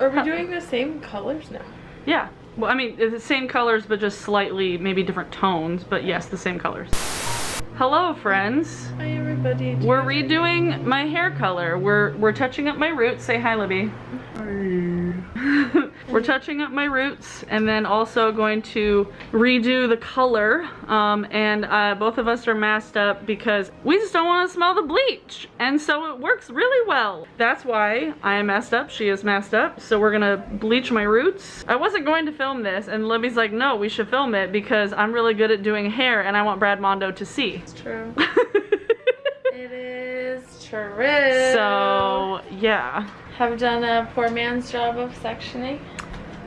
Are we doing the same colors now? Yeah. Well, I mean, it's the same colors, but just slightly, maybe different tones. But yes, the same colors. Hello, friends. Hi, everybody. We're redoing my hair color. We're touching up my roots. Say hi, Libby. We're touching up my roots, and then also going to redo the color. Both of us are masked up because we just don't want to smell the bleach, and so it works really well. That's why I am masked up. She is masked up. So we're gonna bleach my roots. I wasn't going to film this, and Libby's like, "No, we should film it because I'm really good at doing hair, and I want Brad Mondo to see." It's true. It is true. So yeah. Have done a poor man's job of sectioning.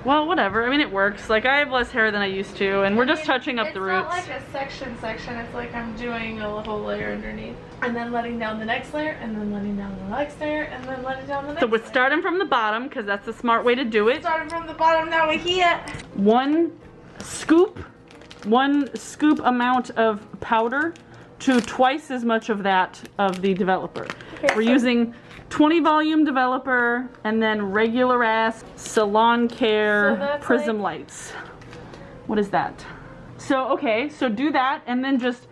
Well, whatever. I mean, it works. Like, I have less hair than I used to, and we're just touching up the roots. It's not like a section. It's like I'm doing a little layer underneath, and then letting down the next layer, and then letting down the next layer, and then letting down the next layer. So we're starting from the bottom, because that's the smart way to do it. Starting from the bottom, now we're here. One scoop amount of powder to twice as much of that of the developer. Okay, we're using 20 volume developer and then regular ass salon care prism lights. What is that? So okay, so do that and then just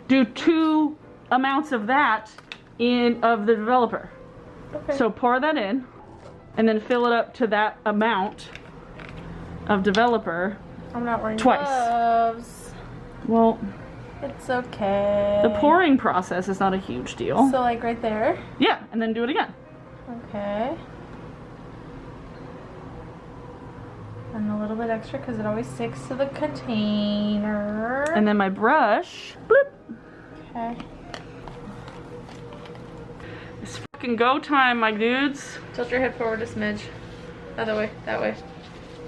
do 2 amounts of that of the developer. Okay. So pour that in and then fill it up to that amount of developer. I'm not wearing twice. Gloves. Well, it's okay. The pouring process is not a huge deal. So like right there? Yeah, and then do it again. Okay. And a little bit extra because it always sticks to the container. And then my brush. Bloop. Okay. It's fucking go time, my dudes. Tilt your head forward a smidge. Other way, that way.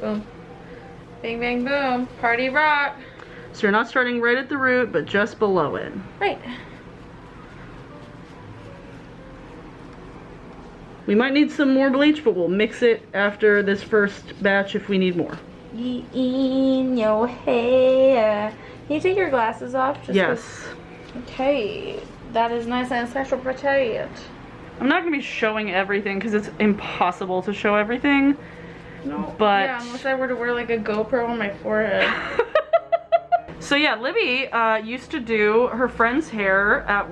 Boom. Bang, bang, boom. Party rock. So you're not starting right at the root, but just below it. Right. We might need some more bleach, but we'll mix it after this first batch if we need more. In your hair. Can you take your glasses off? Yes. Okay. That is nice and special protect. I'm not going to be showing everything because it's impossible to show everything. No. But yeah, unless I were to wear like a GoPro on my forehead. So yeah, Libby used to do her friend's hair at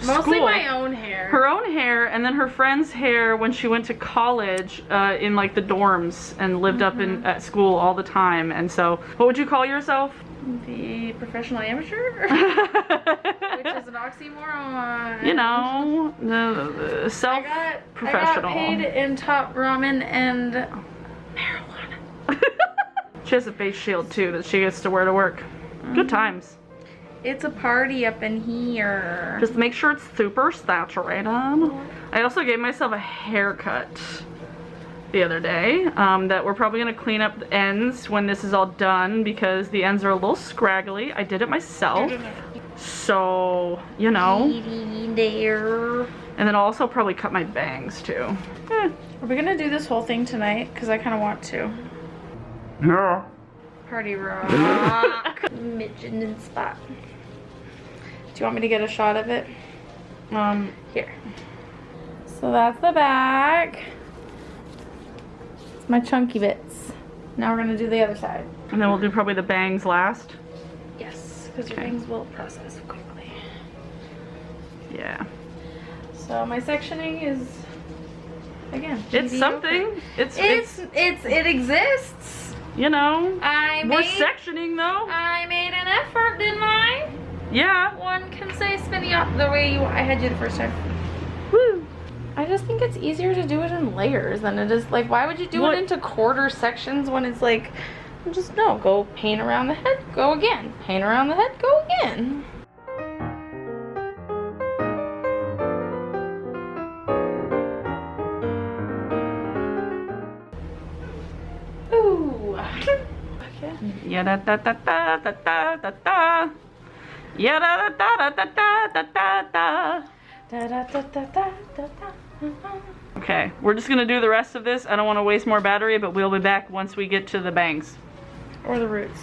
Mostly school. my own hair. Her own hair, and then her friend's hair when she went to college in like the dorms and lived up at school all the time. And so, what would you call yourself? The professional amateur? Which is an oxymoron. You know, the self-professional. I got paid in top ramen and marijuana. She has a face shield too that she gets to wear to work. Good times. It's a party up in here. Just make sure it's super saturated. I also gave myself a haircut the other day that we're probably going to clean up the ends when this is all done because the ends are a little scraggly. I did it myself. So, you know. And then I'll also probably cut my bangs too. Are we going to do this whole thing tonight? Because I kind of want to. Yeah. Party rock. Midget spot. Do you want me to get a shot of it? Here. So that's the back. It's my chunky bits. Now we're gonna do the other side. And then we'll do probably the bangs last. Yes, because your bangs will process quickly. Yeah. So my sectioning is, again, it's something. It exists. You know, we're sectioning though. I made an effort, didn't I? Yeah. One can say spinning up the way I had you the first time. Woo. I just think it's easier to do it in layers than it is, like, why would you do it into quarter sections when it's like, just no, go paint around the head, go again. Paint around the head, go again. Yeah da da da da da da da da. Yeah da da da da da da da da. Da da da da da da da. Okay, we're just gonna do the rest of this. I don't want to waste more battery, but we'll be back once we get to the bangs. Or the roots.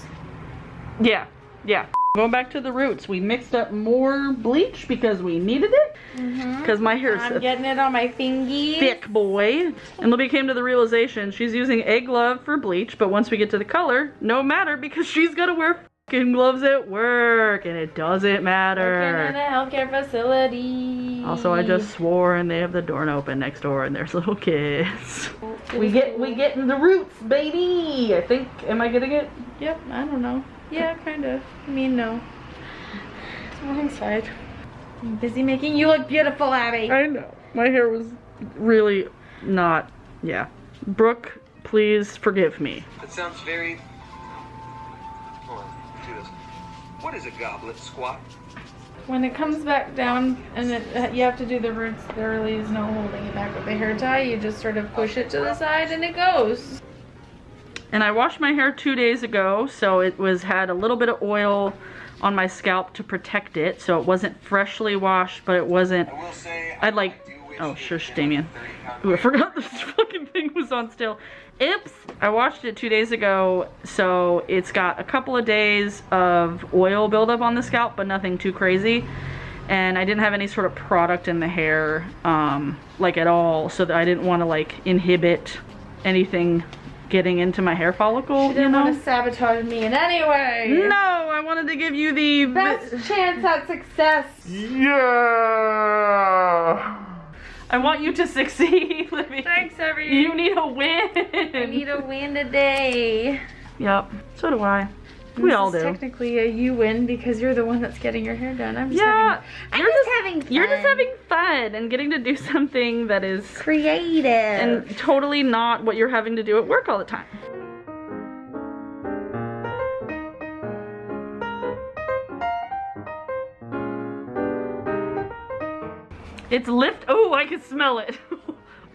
Yeah, yeah. Going back to the roots, we mixed up more bleach because we needed it. Because my hair's I'm getting it on my fingies. thick, boy. And Libby came to the realization she's using a glove for bleach, but once we get to the color, no matter, because she's got to wear fucking gloves at work, and it doesn't matter. Working in a healthcare facility. Also, I just swore, and they have the door open next door, and there's little kids. We getting the roots, baby. I think. Am I getting it? Yep. I don't know. Yeah, kind of. I mean, no. It's the wrong side. I'm busy making you look beautiful, Abby. I know. My hair was really not. Yeah. Brooke, please forgive me. That sounds very... Hold on, do this. What is a goblet squat? When it comes back down and you have to do the roots, there really is no holding it back with the hair tie. You just sort of push it to the side and it goes. And I washed my hair 2 days ago, so it had a little bit of oil on my scalp to protect it, so it wasn't freshly washed, but it wasn't. I will say, I'd like. Oh, shush, Damien. Ooh, I forgot this fucking thing was on still. Oops! I washed it 2 days ago, so it's got a couple of days of oil buildup on the scalp, but nothing too crazy. And I didn't have any sort of product in the hair, like at all, so that I didn't want to like inhibit anything getting into my hair follicle. She didn't want to sabotage me in any way. No, I wanted to give you the best chance at success. Yeah. I want you to succeed, Libby. Thanks, everyone. You need a win. I need a win today. Yep, so do I. We all do. Technically, you win because you're the one that's getting your hair done. I'm just having fun. You're just having fun and getting to do something that is creative and totally not what you're having to do at work all the time. It's lift. Oh, I can smell it.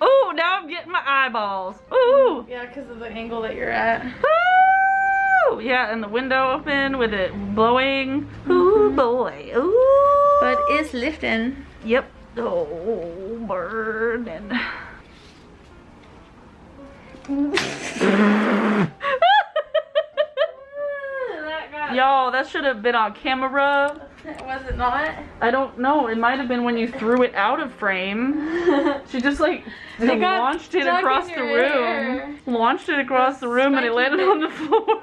Oh, now I'm getting my eyeballs. Ooh. Yeah, because of the angle that you're at. Ooh. Yeah, and the window open with it blowing. Ooh, boy. Ooh. But it's lifting. Yep. Oh, burning. Y'all, that should have been on camera. Was it not? I don't know. It might have been when you threw it out of frame. She just like launched it across the room. Launched it across the room and it landed on the floor.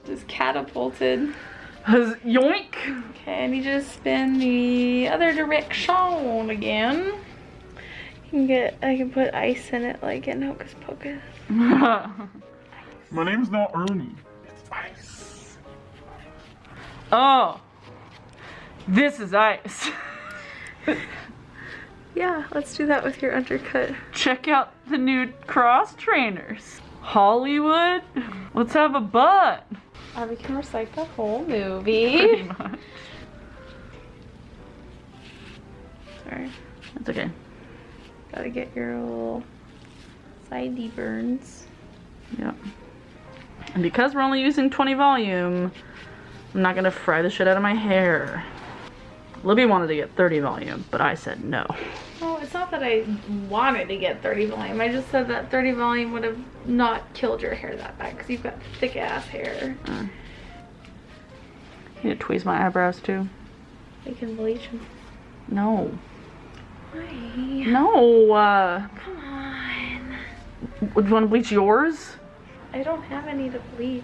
Just catapulted. Yoink. Okay, I need you to spin the other direction again. I can put ice in it like in Hocus Pocus. My name's not Ernie. It's Ice. Oh. This is ice. Yeah, let's do that with your undercut. Check out the new cross trainers. Hollywood, let's have a butt. We can recite the whole movie. Pretty much. Sorry. That's okay. Gotta get your little sidey burns. Yep. And because we're only using 20 volume, I'm not gonna fry the shit out of my hair. Libby wanted to get 30 volume, but I said no. Well, it's not that I wanted to get 30 volume. I just said that 30 volume would have not killed your hair that bad because you've got thick ass hair. You need to tweeze my eyebrows too. We can bleach them. No. Why? No. Come on. Would you want to bleach yours? I don't have any to bleach.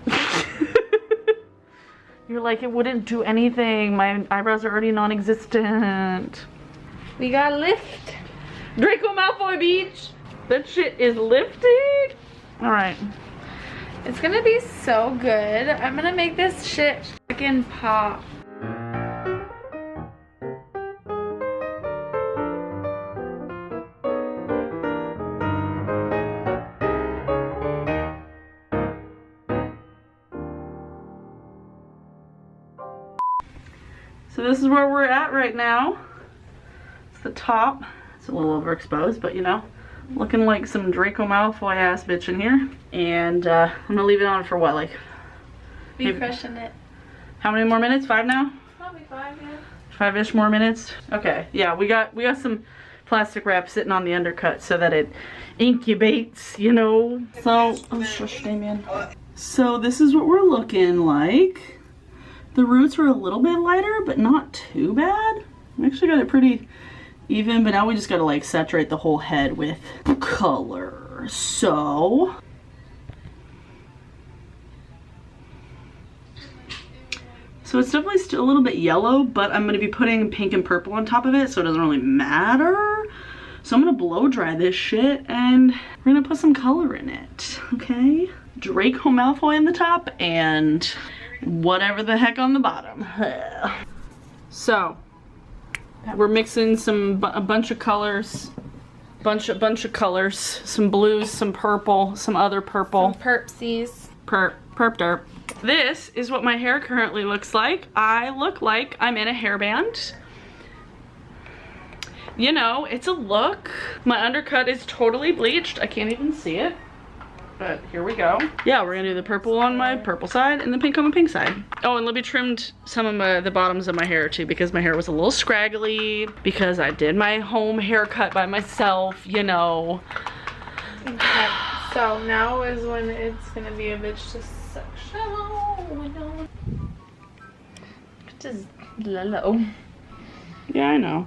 You're like, it wouldn't do anything. My eyebrows are already non-existent. We got lift. Draco Malfoy Beach. That shit is lifting. All right. It's gonna be so good. I'm gonna make this shit fucking pop. So this is where we're at right now. It's the top. It's a little overexposed, but you know, looking like some Draco Malfoy ass bitch in here. And I'm gonna leave it on for what, like? Be crushing it. How many more minutes? 5 now? Probably 5, yeah. 5-ish more minutes. Okay, yeah, we got some plastic wrap sitting on the undercut so that it incubates, you know. So, oh shush, Damien. So this is what we're looking like. The roots are a little bit lighter, but not too bad. We actually got it pretty even, but now we just gotta like saturate the whole head with color. So it's definitely still a little bit yellow, but I'm gonna be putting pink and purple on top of it, so it doesn't really matter. So I'm gonna blow dry this shit and we're gonna put some color in it, okay? Draco Malfoy in the top and whatever the heck on the bottom. So we're mixing a bunch of colors, bunch of colors, some blues, some purple, some other purple. Some perpsies. Perp derp. This is what my hair currently looks like. I look like I'm in a hairband. You know, it's a look. My undercut is totally bleached. I can't even see it. But here we go. Yeah, we're gonna do the purple on my purple side and the pink on the pink side. Oh, and Libby trimmed some of the bottoms of my hair too because my hair was a little scraggly, because I did my home haircut by myself, you know. Okay, so now is when it's gonna be a bitch to section. Oh my god. Just low. Yeah, I know.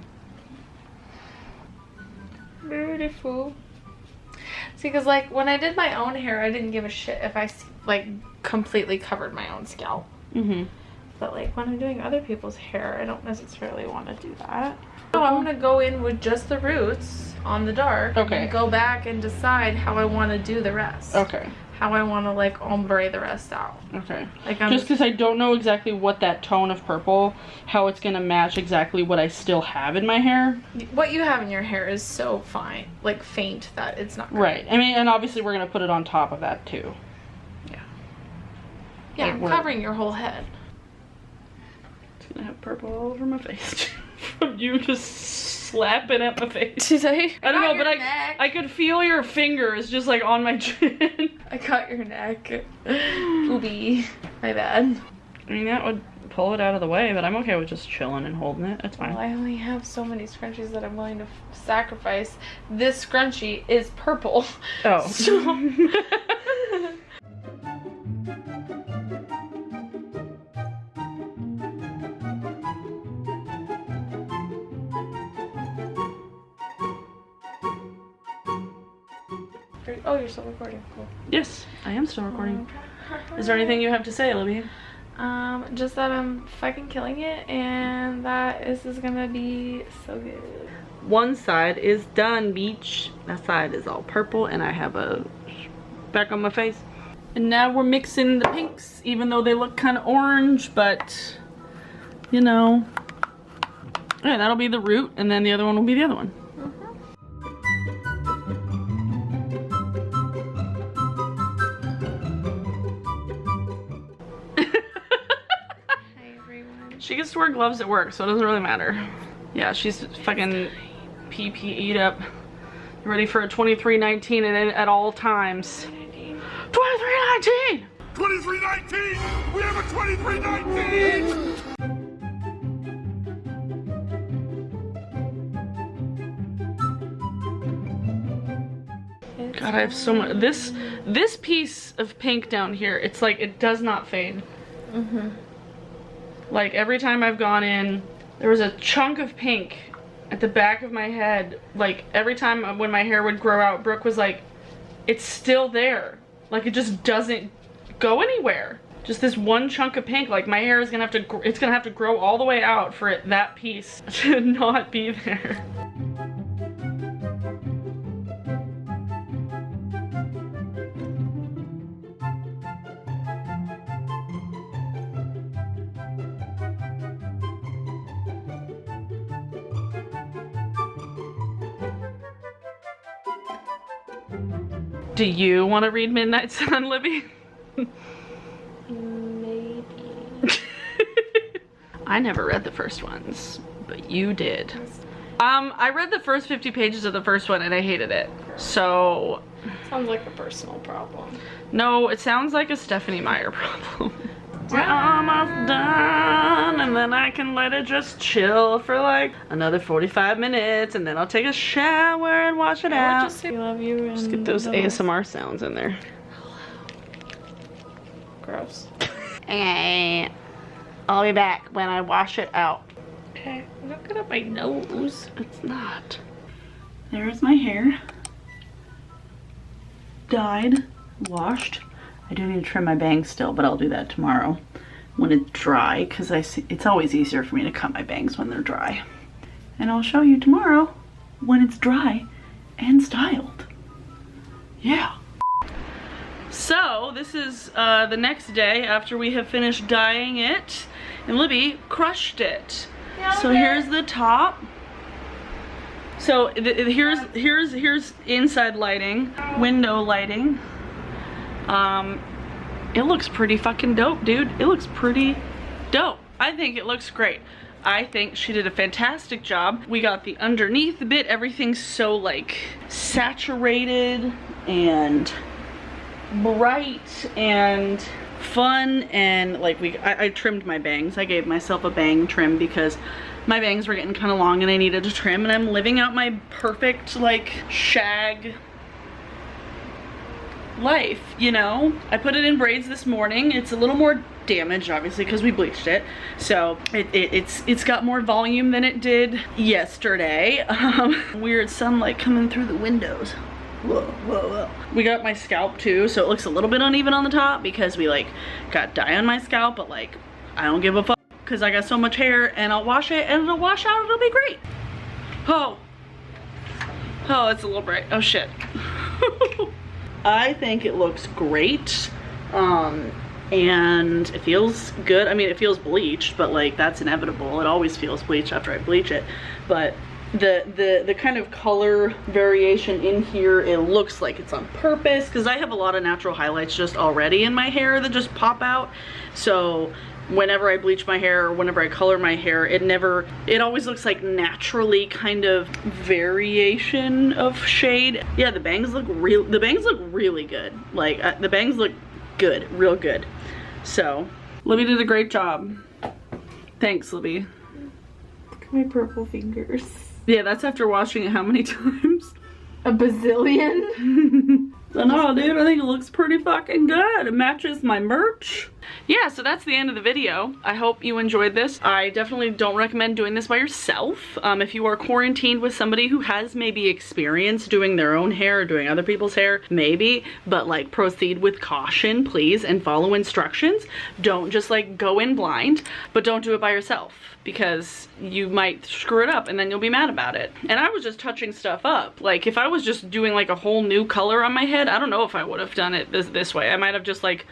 Beautiful. See, because like when I did my own hair, I didn't give a shit if I like completely covered my own scalp. But like when I'm doing other people's hair, I don't necessarily want to do that. So I'm gonna go in with just the roots on the dark. Okay. And go back and decide how I want to do the rest. Okay. How I want to like ombre the rest out. Okay. Like just because I don't know exactly what that tone of purple, how it's gonna match exactly what I still have in my hair. What you have in your hair is so fine, like faint, that it's not good. Right. I mean, and obviously we're gonna put it on top of that too. Yeah, Like, I'm covering your whole head. It's gonna have purple all over my face from you just slapping at my face. Did I don't know, but I could feel your fingers just like on my chin. I cut your neck. Booby. My bad. I mean, that would pull it out of the way, but I'm okay with just chilling and holding it. That's fine. Well, I only have so many scrunchies that I'm willing to sacrifice. This scrunchie is purple. Oh. So oh, you're still recording. Cool. Yes, I am still recording. Is there anything you have to say, Libby? Just that I'm fucking killing it, and that this is gonna be so good. One side is done, beach. That side is all purple, and I have a back on my face. And now we're mixing the pinks, even though they look kind of orange, but you know. Yeah, that'll be the root, and then the other one will be the other one. She gets to wear gloves at work, so it doesn't really matter. Yeah, she's fucking PPE'd up, ready for a 2319 at all times. 2319! 2319! We have a 2319! God, I have so much. This piece of pink down here, it's like it does not fade. Like every time I've gone in, there was a chunk of pink at the back of my head. Like every time when my hair would grow out, Brooke was like, it's still there. Like it just doesn't go anywhere. Just this one chunk of pink. Like my hair is gonna have to, it's gonna have to grow all the way out for that piece to not be there. Do you want to read Midnight Sun, Libby? Maybe. I never read the first ones, but you did. I read the first 50 pages of the first one and I hated it. So... Sounds like a personal problem. No, it sounds like a Stephanie Meyer problem. We're almost done, and then I can let it just chill for like another 45 minutes, and then I'll take a shower and wash it out. Just say I love you and Just get those ASMR sounds in there. Gross. Okay, I'll be back when I wash it out. Okay, look at my nose. It's not. There's my hair. Dyed, washed. I do need to trim my bangs still, but I'll do that tomorrow when it's dry, because it's always easier for me to cut my bangs when they're dry. And I'll show you tomorrow when it's dry and styled. Yeah. So this is the next day after we have finished dyeing it, and Libby crushed it. Yeah, so here's the top. So here's inside lighting, window lighting. It looks pretty fucking dope, dude. It looks pretty dope. I think it looks great. I think she did a fantastic job. We got the underneath bit, everything's so like saturated and bright and fun, and like I trimmed my bangs. I gave myself a bang trim because my bangs were getting kind of long and I needed to trim, and I'm living out my perfect like shag life, you know? I put it in braids this morning. It's a little more damaged obviously because we bleached it, so it's got more volume than it did yesterday. Weird sunlight coming through the windows. Whoa, whoa, whoa. We got my scalp too, so it looks a little bit uneven on the top because we like got dye on my scalp, but like I don't give a fuck because I got so much hair, and I'll wash it and it'll wash out. It'll be great. Oh, it's a little bright. Oh shit. I think it looks great, and it feels good. I mean, it feels bleached, but like that's inevitable. It always feels bleached after I bleach it, but the kind of color variation in here, it looks like it's on purpose because I have a lot of natural highlights just already in my hair that just pop out. So whenever I bleach my hair or whenever I color my hair, it always looks like naturally kind of variation of shade. Yeah, the bangs look really good. Like the bangs look good, real good. So Libby did a great job. Thanks, Libby. Look at my purple fingers. Yeah, that's after washing it how many times? A bazillion. So no, dude, I think it looks pretty fucking good. It matches my merch. Yeah, so that's the end of the video. I hope you enjoyed this. I definitely don't recommend doing this by yourself. If you are quarantined with somebody who has maybe experience doing their own hair or doing other people's hair, maybe, but like proceed with caution, please, and follow instructions. Don't just like go in blind, but don't do it by yourself because you might screw it up and then you'll be mad about it. And I was just touching stuff up. Like if I was just doing like a whole new color on my head, I don't know if I would have done it this way. I might have just like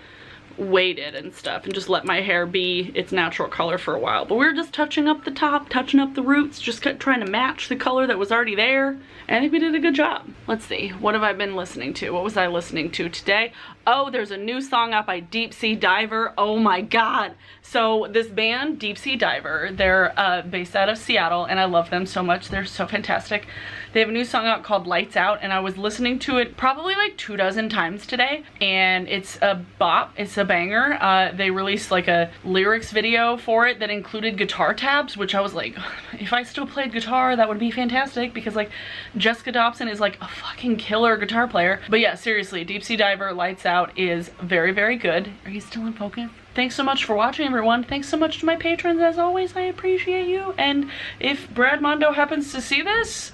waited and stuff and just let my hair be its natural color for a while. But we were just touching up the top, touching up the roots, just trying to match the color that was already there. And I think we did a good job. Let's see, what have I been listening to? What was I listening to today? Oh, there's a new song out by Deep Sea Diver. Oh my God. So this band, Deep Sea Diver, they're based out of Seattle, and I love them so much. They're so fantastic. They have a new song out called Lights Out, and I was listening to it probably like 24 times today, and it's a bop, it's a banger. They released like a lyrics video for it that included guitar tabs, which I was like, if I still played guitar, that would be fantastic, because like Jessica Dobson is like a fucking killer guitar player. But yeah, seriously, Deep Sea Diver, Lights Out is very, very good. Are you still in focus? Thanks so much for watching, everyone. Thanks so much to my patrons, as always. I appreciate you. And if Brad Mondo happens to see this,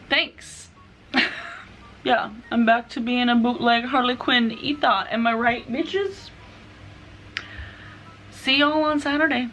thanks. Yeah, I'm back to being a bootleg Harley Quinn ethot. Am I right, bitches? See y'all on Saturday.